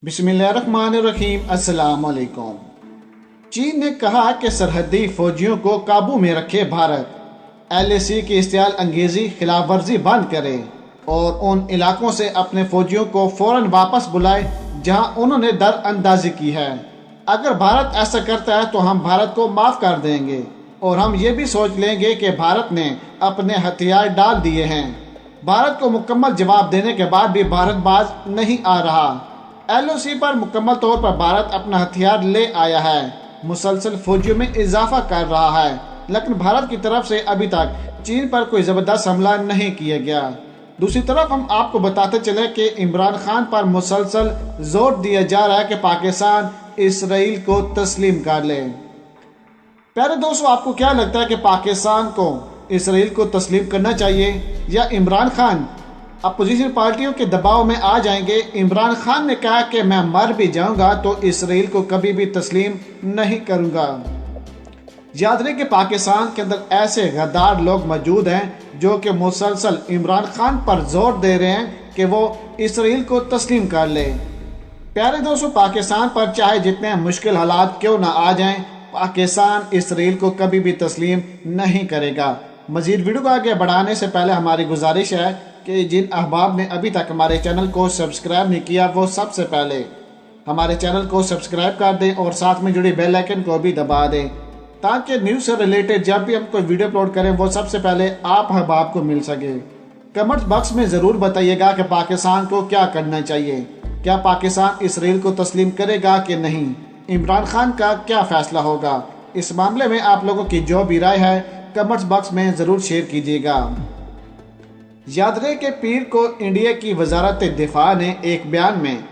बिस्मिल्लाहिर्रहमानिर्रहीम। अस्सलाम वालेकुम। चीन ने कहा कि सरहदी फौजियों को काबू में रखे भारत, LAC की इश्तियाल अंगेजी खिलाफ वर्जी बंद करे और उन इलाकों से अपने फौजियों को फौरन वापस बुलाए जहां उन्होंने दर अंदाजी की है। अगर भारत ऐसा करता है तो हम भारत को माफ़ कर देंगे और हम ये भी सोच लेंगे कि भारत ने अपने हथियार डाल दिए हैं। भारत को मुकम्मल जवाब देने के बाद भी भारत बाज नहीं आ रहा। LOC पर मुकम्मल तौर पर भारत अपना हथियार ले आया है, मुसलसल फौजियों में इजाफा कर रहा है, लेकिन भारत की तरफ से अभी तक चीन पर कोई ज़बरदस्त हमला नहीं किया गया। दूसरी तरफ हम आपको बताते चले कि इमरान खान पर मुसलसल जोर दिया जा रहा है कि पाकिस्तान इसराइल को तस्लीम कर ले। प्यारे दोस्तों, आपको क्या लगता है कि पाकिस्तान को इसराइल को तस्लीम करना चाहिए या इमरान खान अपोजिशन पार्टियों के दबाव में आ जाएंगे? इमरान खान ने कहा कि मैं मर भी जाऊंगा तो इसराइल को कभी भी तस्लीम नहीं करूंगा। याद रहे कि पाकिस्तान के अंदर ऐसे गद्दार लोग मौजूद हैं जो कि मुसलसल इमरान खान पर जोर दे रहे हैं कि वो इसराइल को तस्लीम कर ले। प्यारे दोस्तों, पाकिस्तान पर चाहे जितने मुश्किल हालात क्यों ना आ जाएं, पाकिस्तान इसराइल को कभी भी तस्लीम नहीं करेगा। मजीद वीडियो को आगे बढ़ाने से पहले हमारी गुजारिश है कि जिन अहबाब ने अभी तक हमारे चैनल को सब्सक्राइब नहीं किया वो सबसे पहले हमारे चैनल को सब्सक्राइब कर दें और साथ में जुड़ी बेल आइकन को भी दबा दें ताकि न्यूज़ से रिलेटेड जब भी हम कोई वीडियो अपलोड करें वो सबसे पहले आप अहबाब को मिल सके। कमेंट बॉक्स में ज़रूर बताइएगा कि पाकिस्तान को क्या करना चाहिए। क्या पाकिस्तान इसराइल को तस्लीम करेगा कि नहीं? इमरान खान का क्या फैसला होगा? इस मामले में आप लोगों की जो भी राय है कमेंट्स बॉक्स में ज़रूर शेयर कीजिएगा। याद रहे कि पीर को इंडिया की वजारत दिफा ने एक बयान में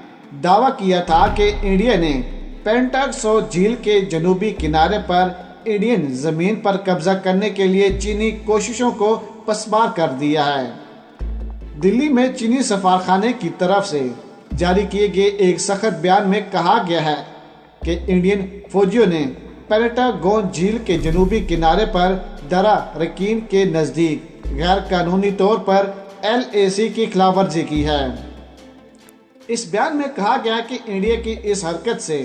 दावा किया था कि इंडिया ने पेंटाक्सो झील के जनूबी किनारे पर इंडियन ज़मीन पर कब्जा करने के लिए चीनी कोशिशों को पसमार कर दिया है। दिल्ली में चीनी सफारखाने की तरफ से जारी किए गए एक सख्त बयान में कहा गया है कि इंडियन फौजियों ने पेंटागोन झील के जनूबी किनारे पर दरा रकीन के नज़दीक गैर कानूनी तौर पर LAC की खिलाफवर्जी की है। इस बयान में कहा गया कि इंडिया की इस हरकत से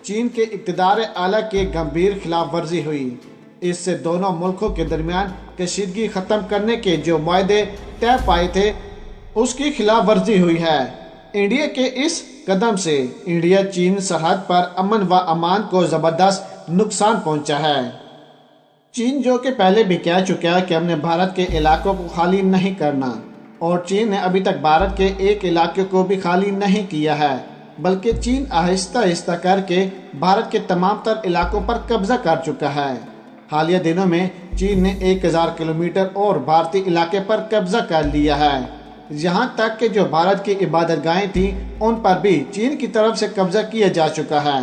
चीन के इक़्तिदार आला के गंभीर खिलाफवर्जी हुई। इससे दोनों मुल्कों के दरमियान कशीदगी ख़त्म करने के जो मुआहदे तय पाए थे उसकी खिलाफवर्जी हुई है। इंडिया के इस कदम से इंडिया चीन सरहद पर अमन व अमान को ज़बरदस्त नुकसान पहुंचा है। चीन जो कि पहले भी कह चुका है कि हमने भारत के इलाकों को खाली नहीं करना, और चीन ने अभी तक भारत के एक इलाके को भी खाली नहीं किया है, बल्कि चीन आहिस्ता आहिस्ता करके भारत के तमाम तर इलाकों पर कब्जा कर चुका है। हालिया दिनों में चीन ने 1000 किलोमीटर और भारतीय इलाके पर कब्जा कर लिया है। यहाँ तक कि जो भारत की इबादतगाहें थी उन पर भी चीन की तरफ से कब्जा किया जा चुका है।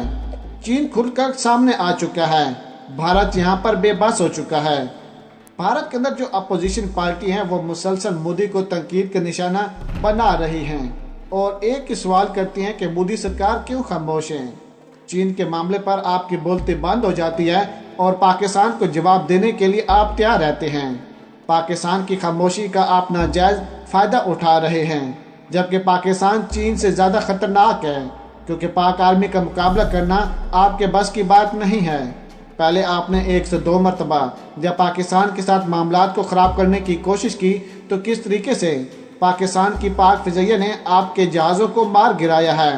चीन खुलकर सामने आ चुका है। भारत यहाँ पर बेबस हो चुका है। भारत के अंदर जो अपोजिशन पार्टी हैं वो मुसलसल मोदी को तनकीद का निशाना बना रही हैं और एक ही सवाल करती हैं कि मोदी सरकार क्यों खामोश है। चीन के मामले पर आपकी बोलती बंद हो जाती है और पाकिस्तान को जवाब देने के लिए आप तैयार रहते हैं। पाकिस्तान की खामोशी का आप नाजायज़ फ़ायदा उठा रहे हैं, जबकि पाकिस्तान चीन से ज़्यादा ख़तरनाक है, क्योंकि पाक आर्मी का मुकाबला करना आपके बस की बात नहीं है। पहले आपने 1 से 2 मरतबा जब पाकिस्तान के साथ मामलात को ख़राब करने की कोशिश की तो किस तरीके से पाकिस्तान की पाक फ़िज़ाइया ने आपके जहाज़ों को मार गिराया है।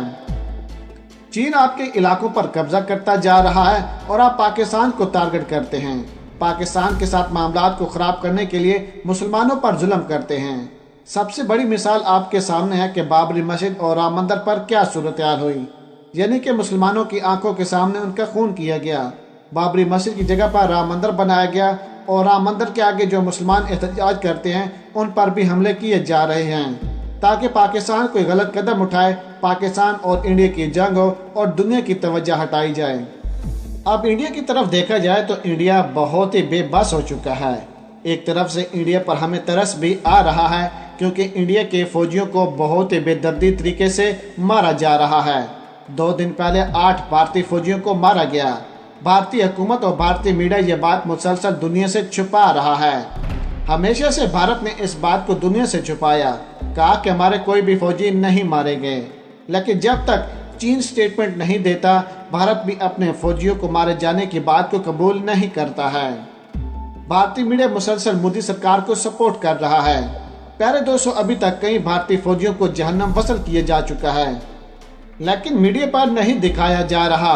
चीन आपके इलाकों पर कब्जा करता जा रहा है और आप पाकिस्तान को टारगेट करते हैं। पाकिस्तान के साथ मामलात को ख़राब करने के लिए मुसलमानों पर जुल्म करते हैं। सबसे बड़ी मिसाल आपके सामने है कि बाबरी मस्जिद और राम मंदिर पर क्या सूरत हाल हुई, यानी कि मुसलमानों की आंखों के सामने उनका खून किया गया। बाबरी मस्जिद की जगह पर राम मंदिर बनाया गया और राम मंदिर के आगे जो मुसलमान एहतजाज करते हैं उन पर भी हमले किए जा रहे हैं ताकि पाकिस्तान कोई गलत कदम उठाए, पाकिस्तान और इंडिया की जंग हो और दुनिया की तवज्जो हटाई जाए। अब इंडिया की तरफ देखा जाए तो इंडिया बहुत ही बेबस हो चुका है। एक तरफ से इंडिया पर हमें तरस भी आ रहा है क्योंकि इंडिया के फौजियों को बहुत ही बेदर्दी तरीके से मारा जा रहा है। 2 दिन पहले 8 भारतीय फौजियों को मारा गया। भारतीय हुकूमत और भारतीय मीडिया ये बात मुसलसल दुनिया से छुपा रहा है। हमेशा से भारत ने इस बात को दुनिया से छुपाया, कहा कि हमारे कोई भी फौजी नहीं मारे गए, लेकिन जब तक چین سٹیٹمنٹ نہیں دیتا، بھارت بھی اپنے فوجیوں کو مارے جانے کی بات کو قبول نہیں کرتا ہے۔ بھارتی میڈیا مسلسل مودی سرکار کو سپورٹ کر رہا ہے۔ پیارے دوستو، ابھی تک کئی بھارتی فوجیوں کو جہنم وصل کیا جا چکا ہے، لیکن میڈیا پر نہیں دکھایا جا رہا۔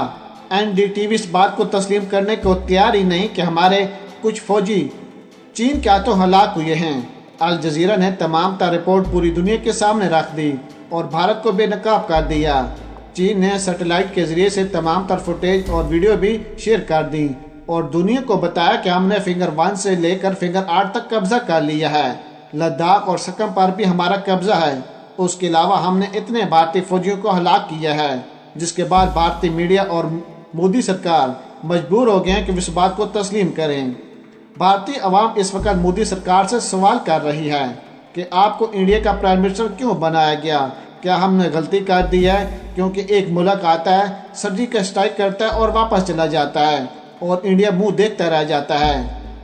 این ڈی ٹی وی اس بات کو تسلیم کرنے کو تیار ہی نہیں کہ ہمارے کچھ فوجی چین کے ہاتھوں ہلاک ہوئے ہیں۔ الجزیرہ نے تمام تر رپورٹ پوری دنیا کے سامنے رکھ دی اور بھارت کو بے نقاب کر دیا۔ چین نے سیٹلائٹ کے ذریعے سے تمام تر فوٹیج اور ویڈیو بھی شیئر کر دی اور دنیا کو بتایا کہ ہم نے فنگر 1 سے لے کر فنگر 8 تک قبضہ کر لیا ہے۔ لداخ اور سکم پر بھی ہمارا قبضہ ہے۔ اس کے علاوہ ہم نے اتنے بھارتی فوجیوں کو ہلاک کیا ہے، جس کے بعد بھارتی میڈیا اور مودی سرکار مجبور ہو گئے ہیں کہ اس بات کو تسلیم کریں۔ بھارتی عوام اس وقت مودی سرکار سے سوال کر رہی ہے کہ آپ کو انڈیا کا پرائم منسٹر کیوں بنایا گیا؟ کیا ہم نے غلطی کر دی ہے؟ کیونکہ ایک ملک آتا ہے، سرجیکل اسٹرائک کرتا ہے اور واپس چلا جاتا ہے اور انڈیا منہ دیکھتا رہ جاتا ہے۔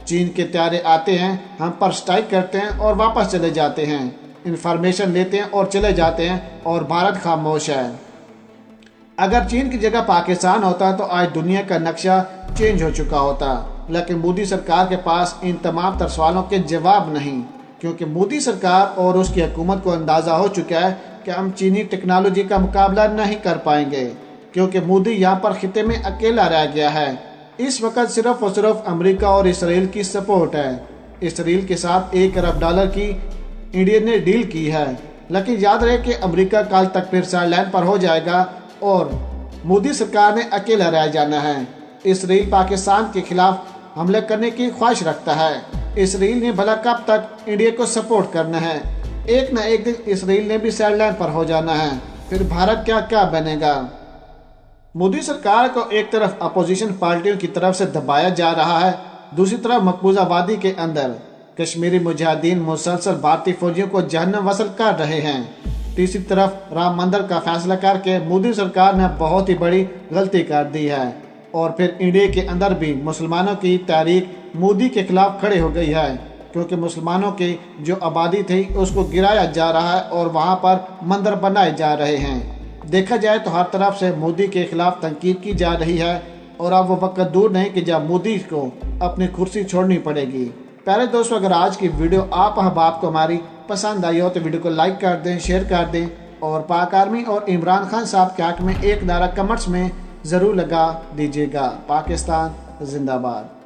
چین کے طیارے آتے ہیں، ہم پر اسٹرائک کرتے ہیں اور واپس چلے جاتے ہیں، انفارمیشن لیتے ہیں اور چلے جاتے ہیں، اور بھارت خاموش ہے۔ اگر چین کی جگہ پاکستان ہوتا تو آج دنیا کا نقشہ چینج ہو چکا ہوتا، لیکن مودی سرکار کے پاس ان تمام تر سوالوں کے جواب نہیں، کیونکہ مودی سرکار اور اس کی حکومت کو اندازہ ہو چکا ہے کہ ہم چینی ٹیکنالوجی کا مقابلہ نہیں کر پائیں گے، کیونکہ مودی یہاں پر خطے میں اکیلا رہ گیا ہے۔ اس وقت صرف اور صرف امریکہ اور اسرائیل کی سپورٹ ہے۔ اسرائیل کے ساتھ $1 ارب کی انڈیا نے ڈیل کی ہے، لیکن یاد رہے کہ امریکہ کل تک پھر سائیڈ لائن پر ہو جائے گا اور مودی سرکار نے اکیلا رہ جانا ہے۔ اسرائیل پاکستان کے خلاف حملے کرنے کی خواہش رکھتا ہے۔ اسرائیل نے بھلا کب تک انڈیا کو سپورٹ کرنا ہے؟ ایک نہ ایک دن اسرائیل نے بھی سائیڈ لائن پر ہو جانا ہے، پھر بھارت کیا بنے گا؟ مودی سرکار کو ایک طرف اپوزیشن پارٹیوں کی طرف سے دبایا جا رہا ہے، دوسری طرف مقبوضہ وادی کے اندر کشمیری مجاہدین مسلسل بھارتی فوجیوں کو جہنم وصل کر رہے ہیں۔ تیسری طرف رام مندر کا فیصلہ کر کے مودی سرکار نے بہت ہی بڑی غلطی کر دی ہے، اور پھر انڈیا کے اندر بھی مسلمانوں کی تحریک مودی کے خلاف کھڑے ہو گئی ہے، کیونکہ مسلمانوں کی جو آبادی تھی اس کو گرایا جا رہا ہے اور وہاں پر مندر بنائے جا رہے ہیں۔ دیکھا جائے تو ہر طرف سے مودی کے خلاف تنقید کی جا رہی ہے، اور اب وہ وقت دور نہیں کہ جب مودی کو اپنی کرسی چھوڑنی پڑے گی۔ پیارے دوستو، اگر آج کی ویڈیو آپ احباب کو ہماری پسند آئی ہو تو ویڈیو کو لائک کر دیں، شیئر کر دیں، اور پاک آرمی اور عمران خان صاحب کے حق میں ایک نعرہ کمنٹس میں ضرور لگا دیجیے گا۔ پاکستان زندہ باد۔